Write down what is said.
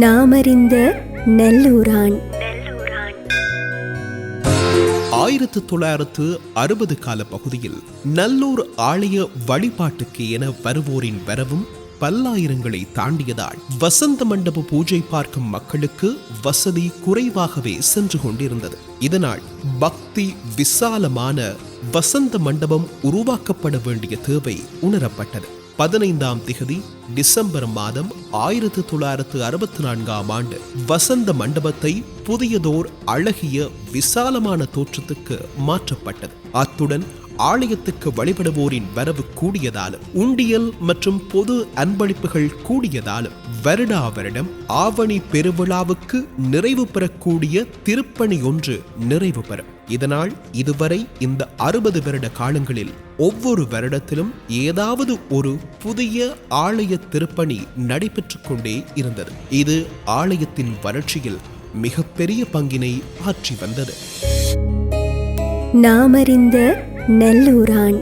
நாமறிந்த நல்லூரான். 1960 கால பகுதியில் நல்லூர் ஆலய வழிபாட்டுக்கு என வருவோரின் வரவும் பல்லாயிரங்களை தாண்டியதால் வசந்த மண்டப பூஜை பார்க்கும் மக்களுக்கு வசதி குறைவாகவே சென்று கொண்டிருந்தது. இதனால் பக்தி விசாலமான வசந்த மண்டபம் உருவாக்கப்பட வேண்டிய தேவை உணரப்பட்டது. 15ஆம் திகதி டிசம்பர் மாதம் 1964ஆம் ஆண்டு வசந்த மண்டபத்தை புதியதோர் அழகிய விசாலமான தோற்றத்துக்கு மாற்றப்பட்டது. அத்துடன் ஆலயத்துக்கு வழிபடுவோரின் வரவு கூடியதாலும் உண்டியல் மற்றும் பொது அன்பளிப்புகள் கூடியதாலும் வருடா வருடம் ஆவணி பெருவிழாவுக்கு நிறைவு பெறக்கூடிய திருப்பணி ஒன்று நிறைவு பெறும். இதனால் இதுவரை இந்த 60 வருட காலங்களில் ஒவ்வொரு வருடத்திலும் ஏதாவது ஒரு புதிய ஆலய திருப்பணி நடைபெற்றுக் கொண்டே இருந்தது. இது ஆலயத்தின் வளர்ச்சியில் மிகப்பெரிய பங்கினை ஆற்றி வந்தது. நாமறிந்த நல்லூரான்.